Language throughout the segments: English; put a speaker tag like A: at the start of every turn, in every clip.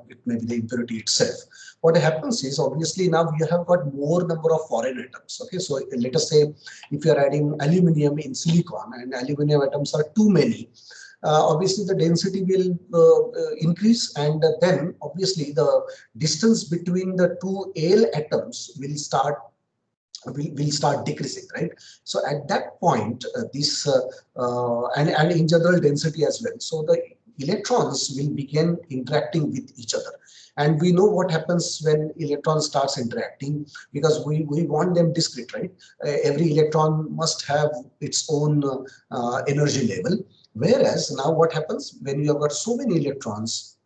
A: it may be the impurity itself. What happens is obviously now you have got more number of foreign atoms. Okay, so let us say if you are adding aluminum in silicon and aluminum atoms are too many, obviously the density will increase, and then obviously the distance between the two Al atoms will start decreasing, right? So at that point, and in general density as well. So the electrons will begin interacting with each other. And we know what happens when electrons starts interacting, because we want them discrete, right? Every electron must have its own energy level. Whereas now what happens when you have got so many electrons,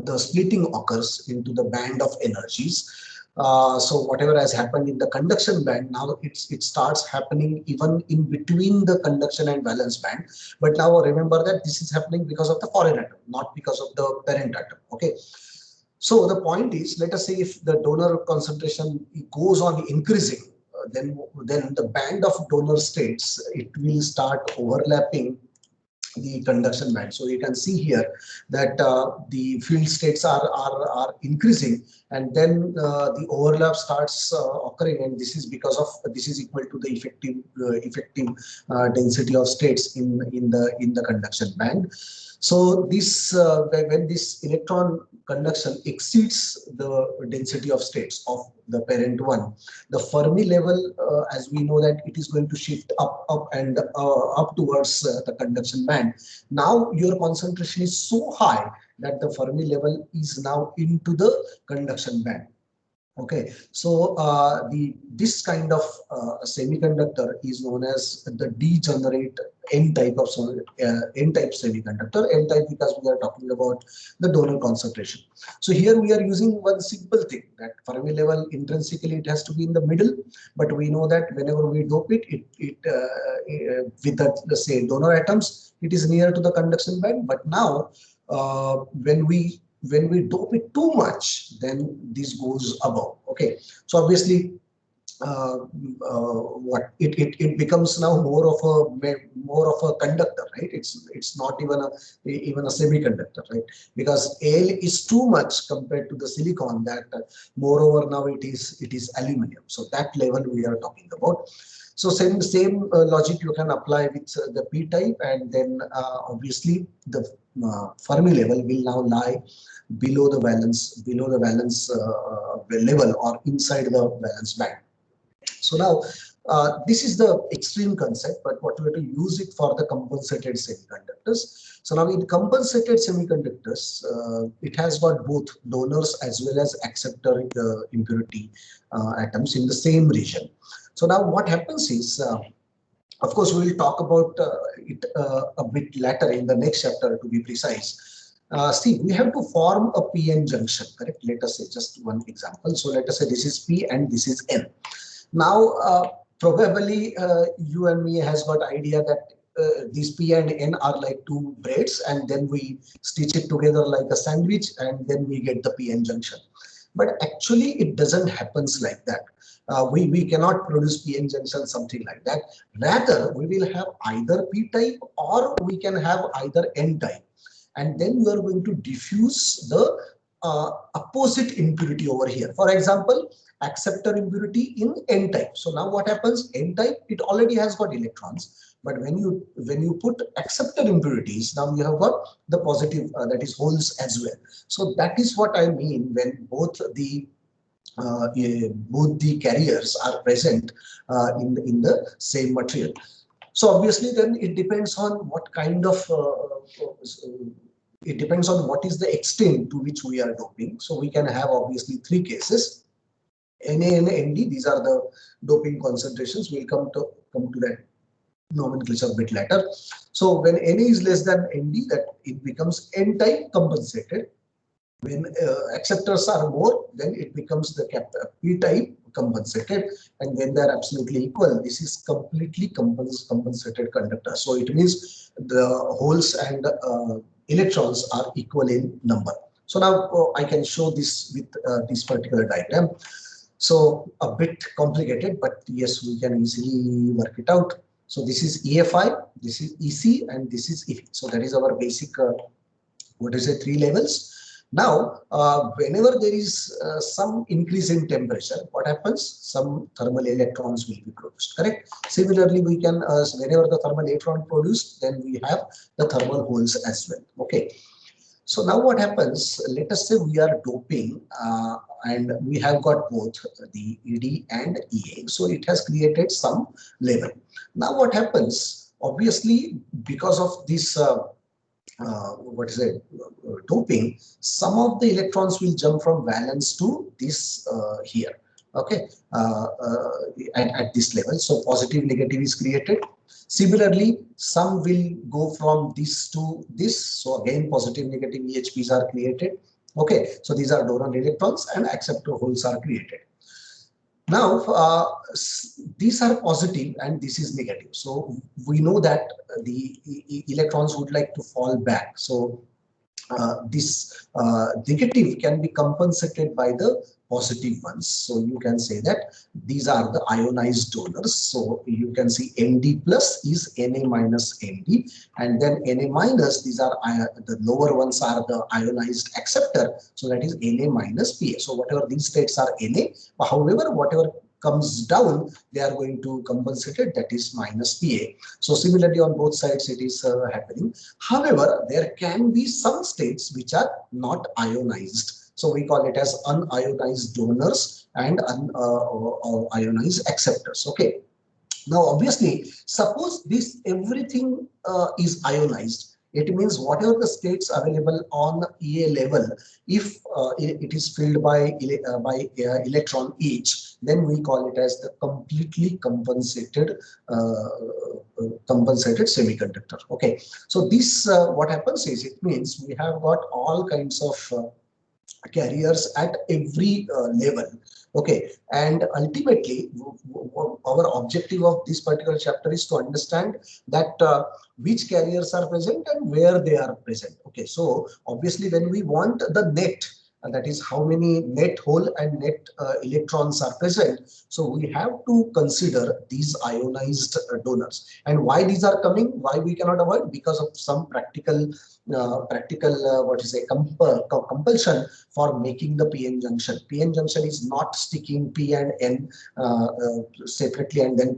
A: the splitting occurs into the band of energies. So whatever has happened in the conduction band, now it starts happening even in between the conduction and valence band. But now remember that this is happening because of the foreign atom, not because of the parent atom. Okay. So the point is, let us say if the donor concentration goes on increasing, then the band of donor states, it will start overlapping the conduction band. So you can see here that the field states are increasing, and then the overlap starts occurring, and this is because of this is equal to the effective density of states in the conduction band. So this when this electron conduction exceeds the density of states of the parent one, the Fermi level, as we know that it is going to shift up and up towards the conduction band. Now your concentration is so high that the Fermi level is now into the conduction band. Okay, so this kind of semiconductor is known as the degenerate N type of N type semiconductor. N type because we are talking about the donor concentration. So here we are using one simple thing, that Fermi level intrinsically it has to be in the middle, but we know that whenever we dope with the say donor atoms, it is near to the conduction band. But now when we dope it too much, then this goes above. Okay, so obviously it becomes now more of a conductor, right? It's not even a semiconductor, right? Because Al is too much compared to the silicon, that moreover now it is aluminum. So that level we are talking about. So same logic you can apply with the p type, and then obviously the Fermi level will now lie below the valence level, or inside the valence band. So now this is the extreme concept, but what we have to use it for the compensated semiconductors. So now in compensated semiconductors, it has got both donors as well as acceptor impurity atoms in the same region. So now what happens is, of course, we will talk about it a bit later in the next chapter, to be precise. See, we have to form a PN junction, correct? Let us say just one example. So let us say this is P and this is N. Now, probably you and me has got idea that these P and N are like two braids, and then we stitch it together like a sandwich, and then we get the PN junction. But actually, it doesn't happens like that. We cannot produce PN junction, something like that. Rather, we will have either P type or we can have either N type. And then you are going to diffuse the opposite impurity over here. For example, acceptor impurity in N type. So now what happens? N type, it already has got electrons. But when you put acceptor impurities, now you have got the positive, that is holes as well. So that is what I mean when both the carriers are present in the same material. So obviously then it depends on what kind of it depends on what is the extent to which we are doping. So we can have obviously three cases: Na and Nd. These are the doping concentrations. We'll come to that nomenclature a bit later. So when Na is less than Nd, that it becomes N type compensated. When acceptors are more, then it becomes the P type compensated, and when they are absolutely equal, this is completely compensated conductor. So it means the holes and electrons are equal in number. So now I can show this with this particular diagram. So a bit complicated, but yes, we can easily work it out. So this is EFI, this is EC, and this is EFI. So that is our basic, what is it, three levels. Now, whenever there is some increase in temperature, what happens? Some thermal electrons will be produced, correct? Similarly, we can, whenever the thermal electron produced, then we have the thermal holes as well, okay? So now what happens, let us say we are doping and we have got both the ED and EA. So it has created some level. Now what happens, obviously, because of this what is it, doping, some of the electrons will jump from valence to this here, okay, at this level. So positive negative is created. Similarly, some will go from this to this. So again, positive negative EHPs are created. Okay, so these are donor electrons and acceptor holes are created. Now, these are positive and this is negative. So we know that the electrons would like to fall back. So this negative can be compensated by the positive ones. So you can say that these are the ionized donors. So you can see Nd plus is Na minus Nd, and then Na minus, these are the lower ones are the ionized acceptor. So that is Na minus Pa. So whatever these states are Na, however, whatever comes down, they are going to compensate it, that is minus Pa. So similarly on both sides it is happening. However, there can be some states which are not ionized. So we call it as unionized donors and unionized acceptors. Okay. Now, obviously, suppose this everything is ionized. It means whatever the states available on EA level, if it is filled by electron each, then we call it as the completely compensated semiconductor. Okay, so this what happens is, it means we have got all kinds of carriers at every level. Okay, and ultimately our objective of this particular chapter is to understand that which carriers are present and where they are present. Okay, so obviously when we want the net, that is how many net hole and net electrons are present, so we have to consider these ionized donors. And why these are coming, why we cannot avoid, because of some what is a compulsion for making the PN junction. PN junction is not sticking P and N separately and then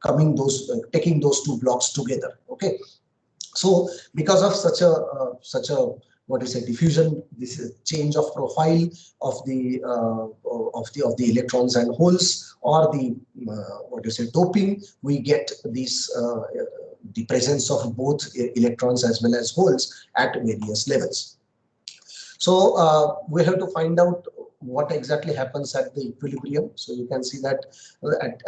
A: coming those taking those two blocks together. Okay, so because of such a what is a diffusion, this is change of profile of the electrons and holes, or the what you say doping, we get this the presence of both electrons as well as holes at various levels. So we have to find out what exactly happens at the equilibrium. So you can see that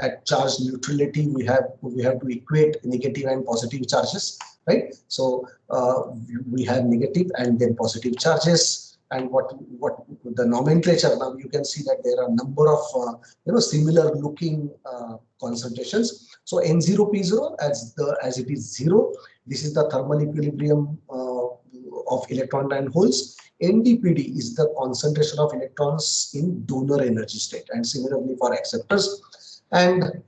A: at charge neutrality, we have to equate negative and positive charges, right? So we have negative and then positive charges. And what the nomenclature, now you can see that there are a number of similar looking concentrations. So N0 P0, as it is 0, this is the thermal equilibrium of electron and holes. NdPd is the concentration of electrons in donor energy state, and similarly for acceptors. And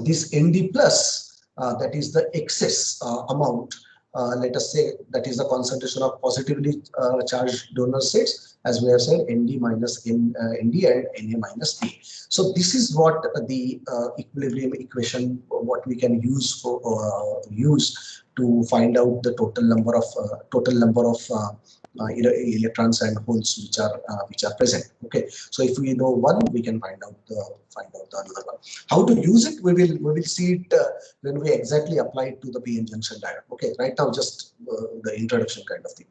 A: this Nd plus, that is the excess amount, let us say that is the concentration of positively charged donor states, as we have said, Nd minus Nd and Na minus P. So this is what the equilibrium equation, what we can use for to find out the total number of electrons and holes which are present. Okay, so if we know one, we can find out the another one. How to use it, we will see it when we exactly apply it to the PN junction diagram. Okay, right now just the introduction kind of thing.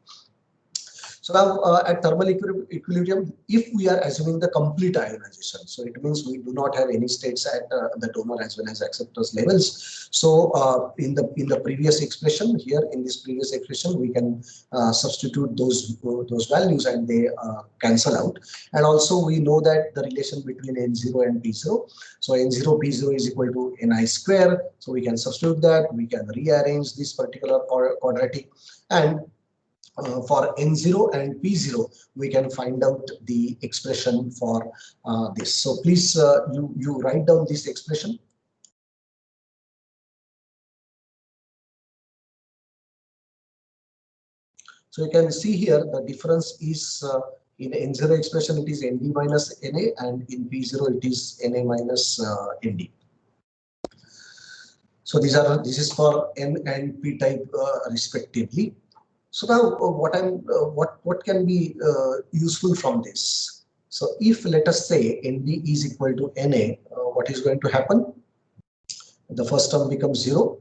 A: So now at thermal equilibrium, if we are assuming the complete ionization, so it means we do not have any states at the donor as well as acceptors levels. So in the previous expression here, in this previous expression, we can substitute those values and they cancel out. And also we know that the relation between N0 and P0. So N0 P0 is equal to Ni square. So we can substitute that. We can rearrange this particular quadratic, and for N0 and P0, we can find out the expression for this. So please, you write down this expression. So you can see here the difference is in N0 expression it is Nd minus Na, and in P0 it is Na minus Nd. So this is for N and P type respectively. So now what can be useful from this? So if let us say Nd is equal to Na, what is going to happen? The first term becomes 0,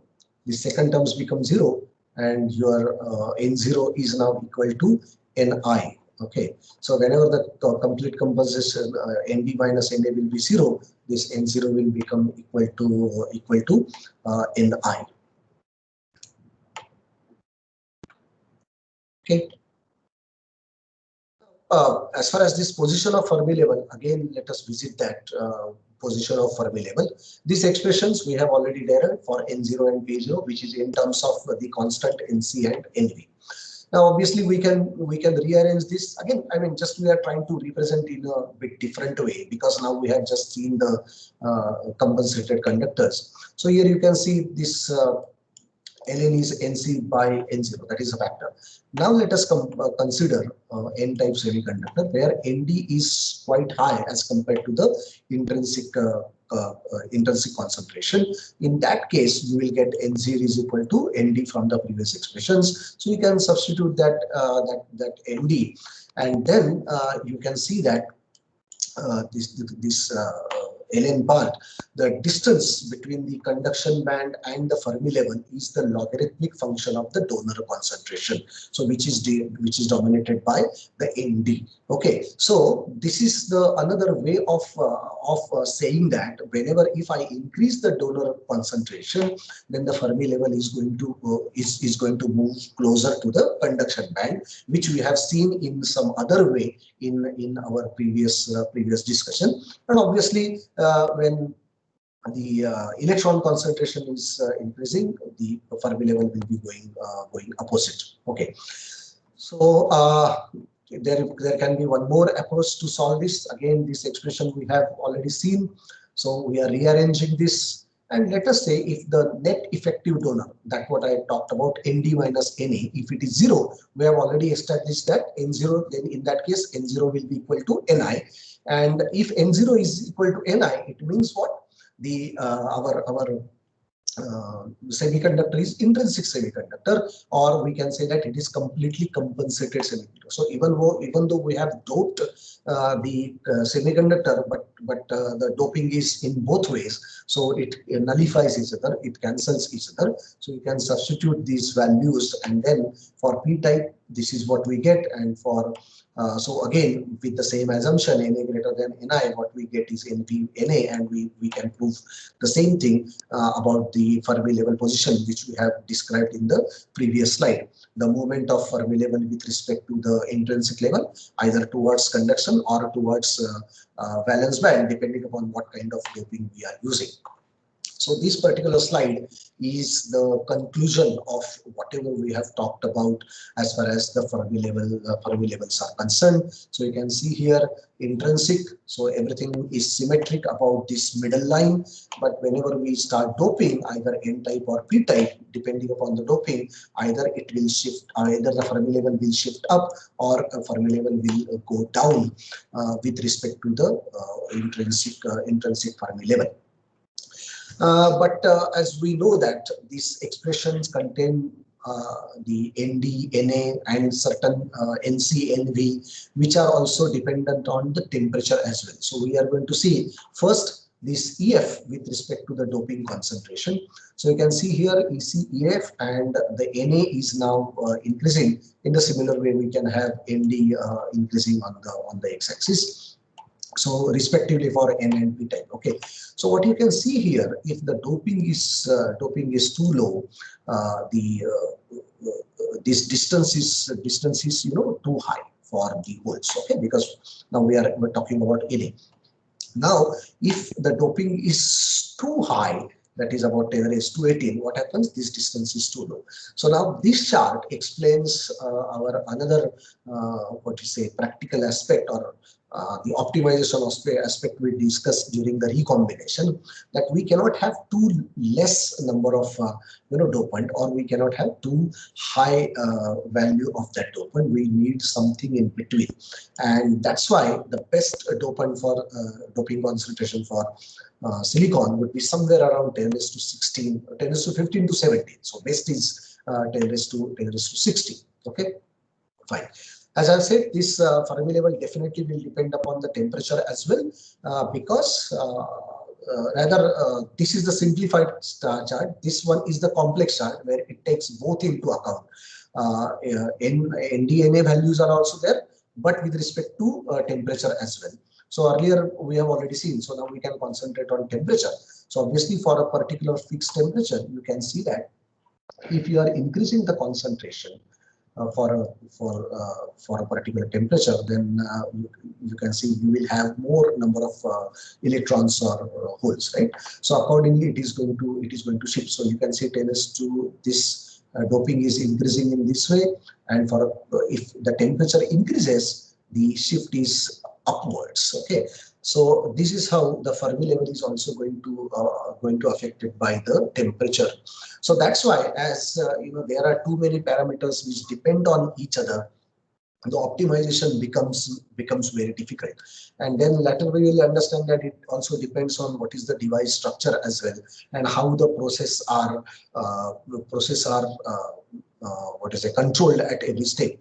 A: the second terms become 0, and your N0 is now equal to Ni. Okay, so whenever the complete composition Nd minus Na will be 0, this N0 will become equal to Ni. Okay. As far as this position of Fermi level, again, let us visit that position of Fermi level. These expressions we have already derived for N0 and P0, which is in terms of the constant Nc and Nv. Now, obviously, we can rearrange this again. I mean, just we are trying to represent in a bit different way, because now we have just seen the compensated conductors. So here you can see this ln is Nc by N0, that is a factor. Now let us consider N-type semiconductor, where Nd is quite high as compared to the intrinsic concentration. In that case, you will get N0 is equal to Nd from the previous expressions. So you can substitute that Nd, and then you can see that this ln part, the distance between the conduction band and the Fermi level is the logarithmic function of the donor concentration. So which is dominated by the Nd. Okay, so this is the another way of saying that whenever if I increase the donor concentration, then the Fermi level is going to move closer to the conduction band, which we have seen in some other way in our previous discussion. And obviously when the electron concentration is increasing, the Fermi level will be going opposite. Okay, so there can be one more approach to solve this. Again, this expression we have already seen, so we are rearranging this. And let us say if the net effective donor, that what I talked about, Nd minus Na, if it is 0, we have already established that N0, then in that case N0 will be equal to Ni. And if N0 is equal to Ni, it means what? The our semiconductor is intrinsic semiconductor, or we can say that it is completely compensated semiconductor. So even though we have doped the semiconductor, but the doping is in both ways, so it nullifies each other, it cancels each other. So you can substitute these values, and then for p type this is what we get, and for so again with the same assumption, Na greater than Ni, what we get is Np Na, and we can prove the same thing about the Fermi level position, which we have described in the previous slide. The movement of Fermi level with respect to the intrinsic level, either towards conduction or towards valence band, depending upon what kind of doping we are using. So this particular slide is the conclusion of whatever we have talked about as far as the Fermi levels are concerned. So you can see here intrinsic, so everything is symmetric about this middle line, but whenever we start doping either N-type or P-type, depending upon the doping, either it will shift, either the Fermi level will shift up or a Fermi level will go down with respect to the intrinsic Fermi level. But as we know that these expressions contain the Nd, Na, and certain Nc, Nv, which are also dependent on the temperature as well. So we are going to see first this EF with respect to the doping concentration. So you can see here EC, EF, and the Na is now increasing. In the similar way, we can have Nd increasing on the x-axis. So respectively for N and P type. Okay, so what you can see here, if the doping is too low, this distance is too high for the holes. Okay, because now we're talking about Na. Now, if the doping is too high, that is about 10⁻²⁸, what happens? This distance is too low. So now this chart explains our another practical aspect or the optimization aspect we discussed during the recombination, that we cannot have too less number of dopant, or we cannot have too high value of that dopant. We need something in between, and that's why the best dopant for doping concentration for silicon would be somewhere around 10 raised to 16, 10 raised to 15 to 17. So best is 10 raised to 16. Okay, fine. As I said, this Fermi level definitely will depend upon the temperature as well, because this is the simplified chart. This one is the complex chart where it takes both into account. NDNA values are also there, but with respect to temperature as well. So earlier we have already seen, so now we can concentrate on temperature. So obviously for a particular fixed temperature, you can see that if you are increasing the concentration for a particular temperature, then you can see you will have more number of electrons or holes, right? So accordingly, it is going to shift. So you can see 10 raised to this doping is increasing in this way, and for if the temperature increases, the shift is upwards. Okay, so this is how the Fermi level is also going to affected by the temperature. So that's why, as there are too many parameters which depend on each other, the optimization becomes very difficult. And then later we will understand that it also depends on what is the device structure as well, and how the process are controlled at every step.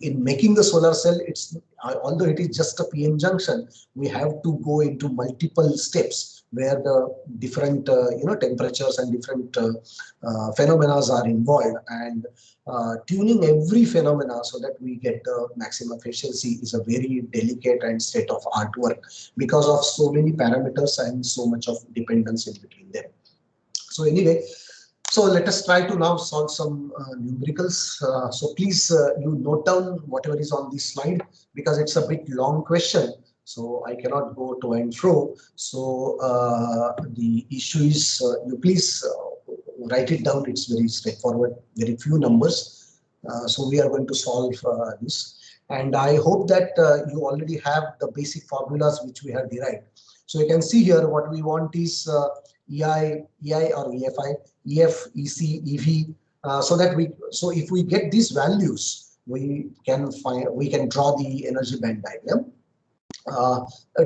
A: In making the solar cell, it's although it is just a PN junction, we have to go into multiple steps where the different temperatures and different phenomena are involved, and tuning every phenomena so that we get the maximum efficiency is a very delicate and state of art work, because of so many parameters and so much of dependence in between them. So anyway, so let us try to now solve some numericals. So please you note down whatever is on this slide, because it's a bit long question, so I cannot go to and fro. So the issue is you please write it down. It's very straightforward, very few numbers. So we are going to solve this, and I hope that you already have the basic formulas which we have derived. So you can see here what we want is EI or EFI, EF, EC, EV, so if we get these values, we can draw the energy band diagram.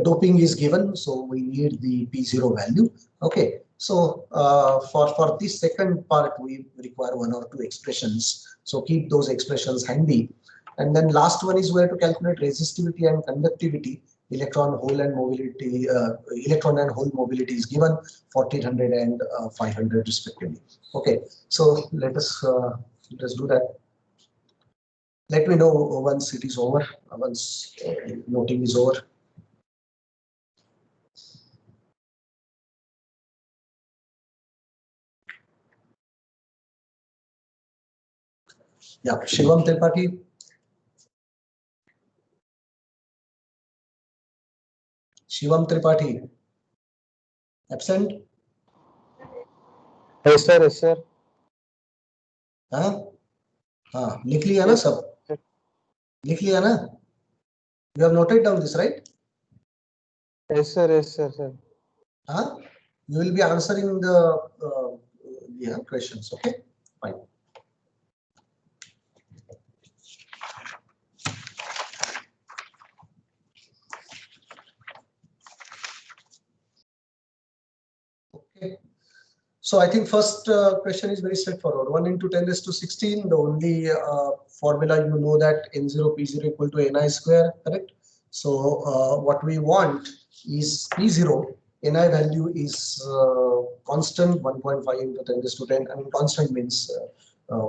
A: Doping is given, so we need the P0 value. Okay, so for this second part, we require one or two expressions. So keep those expressions handy. And then last one is where to calculate resistivity and conductivity. Electron and hole mobility is given 1400 and 500 respectively. Okay, so let us do that. Let me know once it is over, once noting is over. Yeah, Shivam Tripathi. Shivam Tripathi. Absent?
B: Yes sir, yes sir.
A: हाँ लिख लिया ना सब? लिख लिया ना? You have noted down this, right?
B: Yes sir, yes sir, sir.
A: You will be answering the questions. Okay, fine. Okay. So I think first question is very straightforward. 1 into 10 raised to 16. The only formula you know that N0 P0 equal to Ni square, correct? So what we want is P0. Ni value is constant, 1.5 into 10 raised to 10. I mean, constant means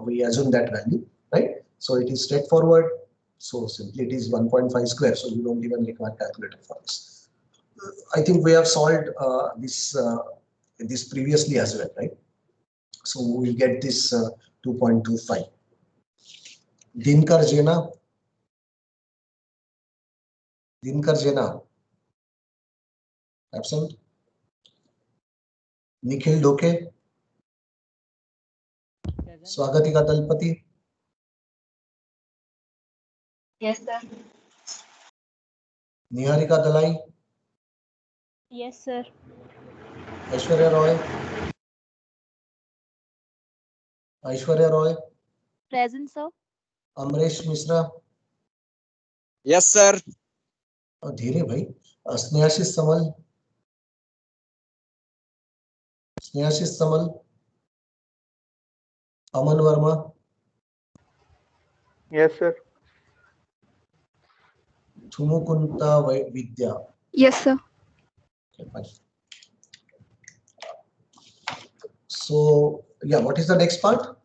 A: we assume that value, right? So it is straightforward. So simply it is 1.5 square. So you don't even require calculator for this. I think we have solved this previously as well, right? So we get this 2.25. Dinkar Jena. Dinkar Jena. Absent. Nikhil Doke. Swagatika Dalpati.
C: Yes, sir.
A: Niharika Dalai,
C: Yes, sir.
A: Aishwarya Roy, Aishwarya Roy,
C: Present, sir.
A: Amresh Mishra,
D: Yes, sir.
A: धीरे भाई, स्नेहाशीष समल, स्नेहाशीष समल, अमन Verma,
B: Yes, sir.
A: Thumukunta Vidya.
C: Yes, sir.
A: Okay, fine. So yeah, what is the next part?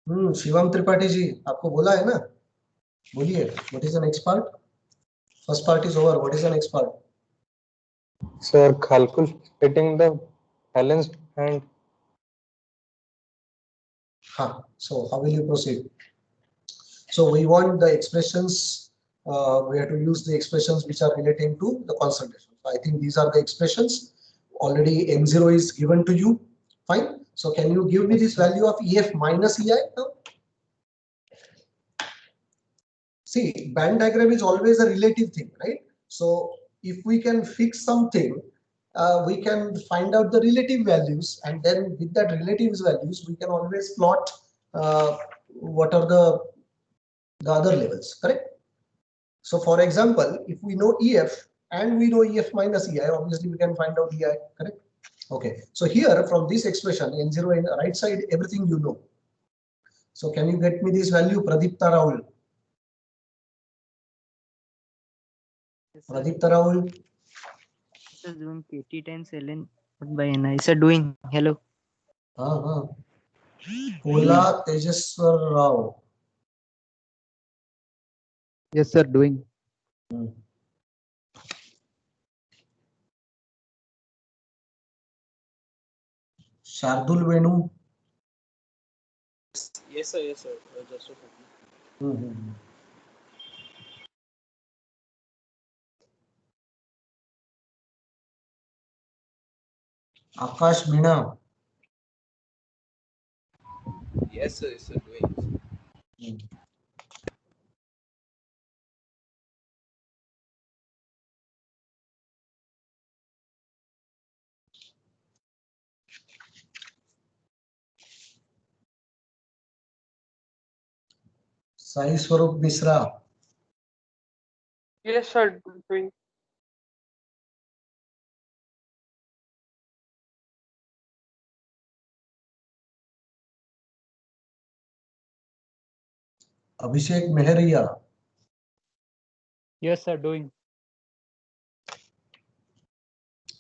A: Shivam Tripathi ji, आपको बोला है ना, बोलिए, what is the next part? First part is over. What is the next part?
B: Sir, calculating the balance and
A: So how will you proceed? So we want the expressions. We have to use the expressions which are relating to the concentration. So I think these are the expressions. Already M0 is given to you. Fine. So can you give me this value of EF minus EI now? See, band diagram is always a relative thing, right? So if we can fix something, we can find out the relative values, and then with that relative values, we can always plot what are the other levels, correct? So for example, if we know EF and we know EF minus EI, obviously we can find out EI, correct? Okay, so here from this expression, N0 in the right side, everything you know. So can you get me this value, Pradipta Rahul? Pradipta Rahul?
E: Sir, doing KT times ln by ni. Sir, doing. Hello.
A: Kola Tejaswar Rao.
E: Yes, sir, doing.
A: Shardul Venu.
D: Yes, sir. Yes, sir. Just a second.
A: Akash Meena.
D: Yes, sir. Yes, sir. Doing.
A: Sai Swarup Misra.
B: yes, sir. Doing.
A: Abhishek Mehriya.
E: Yes, sir, doing.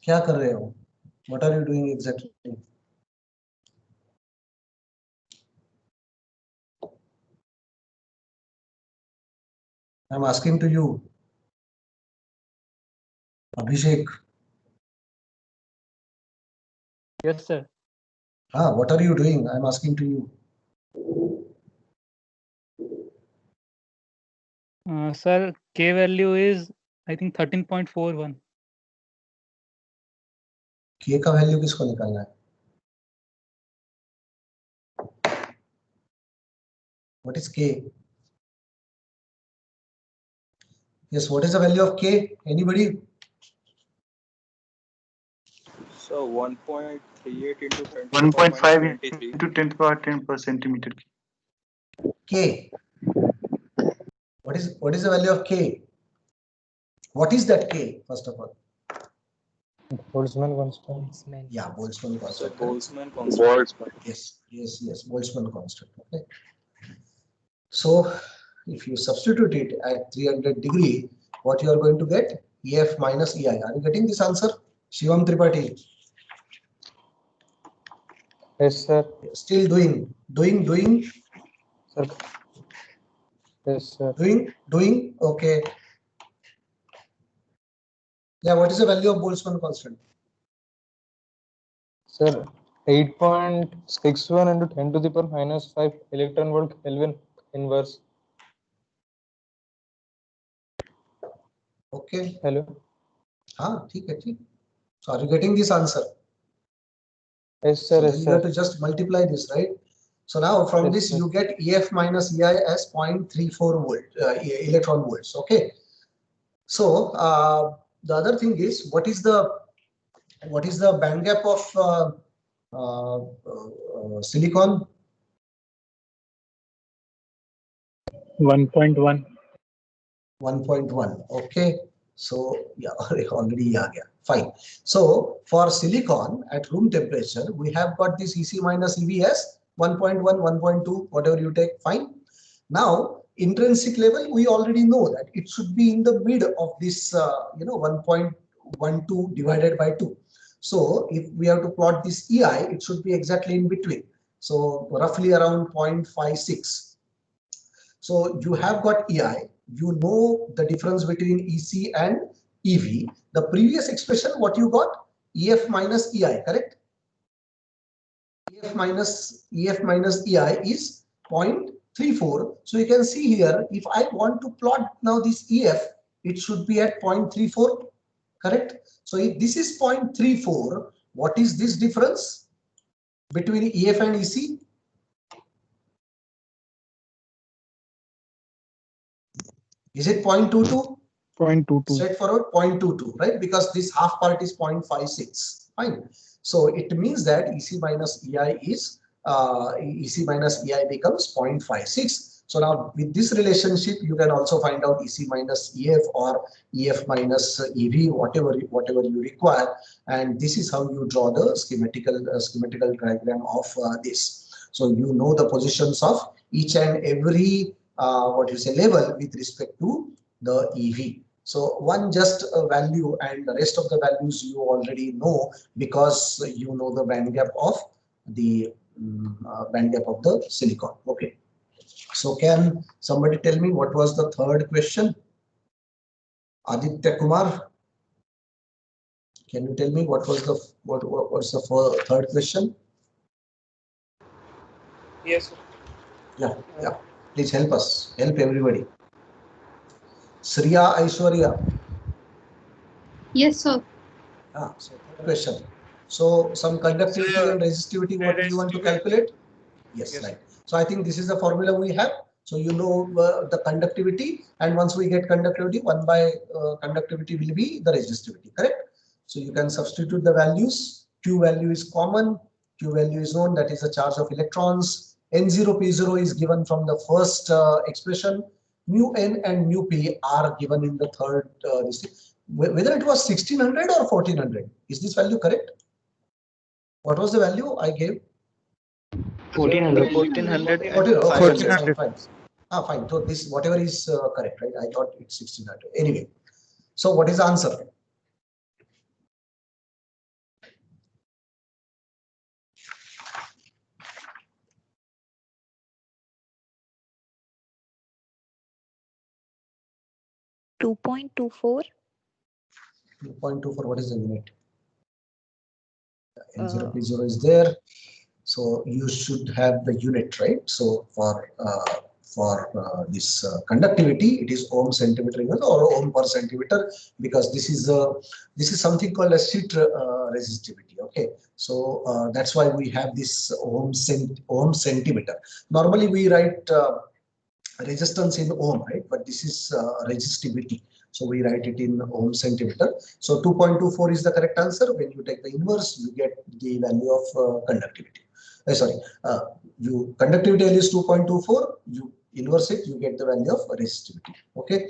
A: क्या कर रहे हो? What are you doing exactly? I'm asking to you, Abhishek.
E: Yes, sir.
A: What are you doing? I'm asking to you.
E: Sir, K value is, I think, 13.41.
A: K का value किसको निकालना है? What is K? Yes, what is the value of K? Anybody?
D: So 1.38 into 10 to the
F: 1.5
D: power minus 23.
F: into 10 to the power 10 per centimeter.
A: K. What is the value of K? What is that K, first of all?
B: Boltzmann constant.
A: Yeah, Boltzmann
D: So
A: constant.
D: Boltzmann constant.
A: Yes, Boltzmann constant. Okay. So if you substitute it at 300 degree, what you are going to get? EF minus EI. Are you getting this answer? Shivam Tripathi.
B: Yes, sir.
A: Still doing.
B: Sir. Yes, sir.
A: Doing. Okay. Yeah, what is the value of Boltzmann constant?
B: Sir, 8.61 into 10 to the power minus 5 electron volt Kelvin inverse.
A: Okay.
B: Hello.
A: हाँ ठीक है ठीक. So are you getting this answer?
B: Yes,
A: So
B: sir.
A: then
B: Yes,
A: you have
B: sir.
A: to just multiply this, right? So now from
B: Yes,
A: this
B: sir.
A: you get EF minus EI as 0.34 volt electron volts. Okay. So the other thing is what is the band gap of silicon?
F: 1.1.
A: 1.1. Okay. So yeah, already fine. So for silicon at room temperature, we have got this EC minus EV as 1.1, 1.2, whatever you take, fine. Now intrinsic level, we already know that it should be in the mid of this 1.12 divided by 2. So if we have to plot this EI, it should be exactly in between. So roughly around 0.56. So you have got EI, you know the difference between EC and EV. The previous expression, what you got? EF minus EI, correct? EF minus EI is 0.34. So you can see here, if I want to plot now this EF, it should be at 0.34, correct? So if this is 0.34, what is this difference between EF and EC? Is it 0.22?
F: 0.22.
A: Straightforward 0.22, right? Because this half part is 0.56. Fine. So it means that EC minus EI is EC minus EI becomes 0.56. So now with this relationship, you can also find out EC minus EF or EF minus EV, whatever you require. And this is how you draw the schematical diagram of this. So you know the positions of each and every level with respect to the EV. So one just value and the rest of the values you already know because you know the band gap of the silicon. Okay. So can somebody tell me what was the third question? Aditya Kumar, can you tell me what was the third question?
G: Yes, sir.
A: Yeah. Please help us. Help everybody. Sriya Aishwarya.
C: Yes, sir.
A: So third question. So some conductivity and resistivity, what do you want to calculate? Yes, right. So I think this is the formula we have. So you know the conductivity, and once we get conductivity, 1 by conductivity will be the resistivity, correct? So you can substitute the values. Q value is common. Q value is known, that is the charge of electrons. N0, P0 is given from the first expression. Mu N and mu P are given in the third. Whether it was 1600 or 1400, is this value correct? What was the value I gave?
E: 1400.
D: 1400 and
A: 1400.
D: 500.
A: Fine. Fine. So this whatever is correct, right? I thought it's 1600. Anyway, so what is the answer?
C: $2.24.
A: 2.24. What is the unit? N0 P0 is there. So you should have the unit, right? So for this conductivity, it is ohm centimeter inverse or ohm per centimeter, because this is something called a sheet resistivity. Okay, so that's why we have this ohm centimeter. Normally we write resistance in ohm, right? But this is resistivity. So we write it in ohm centimeter. So 2.24 is the correct answer. When you take the inverse, you get the value of conductivity. Conductivity is 2.24. You inverse it, you get the value of resistivity. Okay.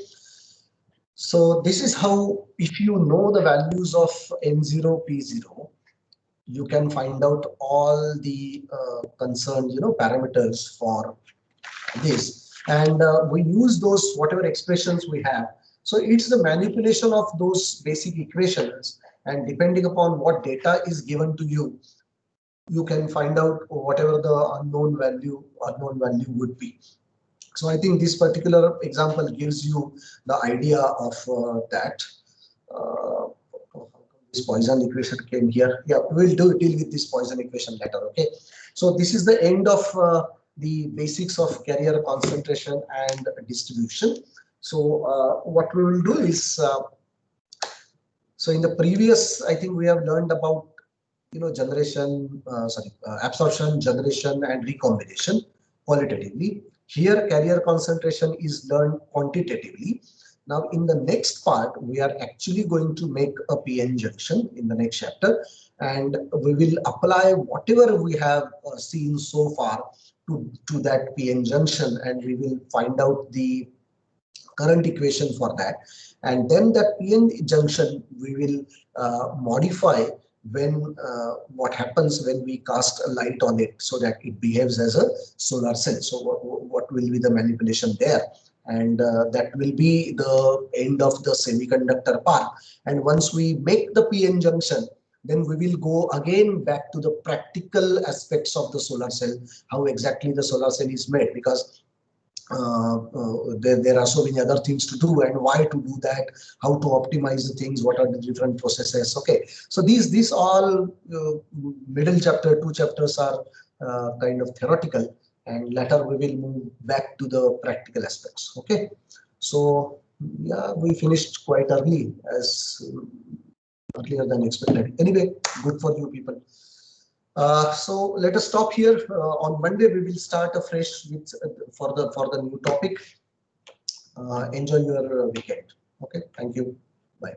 A: So this is how, if you know the values of N0, P0, you can find out all the concerned parameters for this, and we use those whatever expressions we have. So it's the manipulation of those basic equations, and depending upon what data is given to you, you can find out whatever the unknown value would be. So I think this particular example gives you the idea of that. Uh, this Poisson equation came here. Yeah, we'll deal with this Poisson equation later. Okay. So this is the end of the basics of carrier concentration and distribution. So what we will do is So in the previous, I think we have learned about, absorption, generation, and recombination qualitatively. Here, carrier concentration is learned quantitatively. Now, in the next part, we are actually going to make a PN junction in the next chapter, and we will apply whatever we have seen so far to that PN junction, and we will find out the current equation for that. And then that PN junction we will modify when what happens when we cast a light on it so that it behaves as a solar cell. So what will be the manipulation there? And that will be the end of the semiconductor part. And once we make the PN junction, then we will go again back to the practical aspects of the solar cell, how exactly the solar cell is made, because there are so many other things to do, and why to do that, how to optimize the things, what are the different processes. Okay, so these all middle chapter, 2 chapters are kind of theoretical, and later we will move back to the practical aspects. Okay, so yeah, we finished quite early, as earlier than expected. Anyway, good for you people. So let us stop here. On Monday we will start afresh with for the new topic. Enjoy your weekend. Okay, thank you. Bye.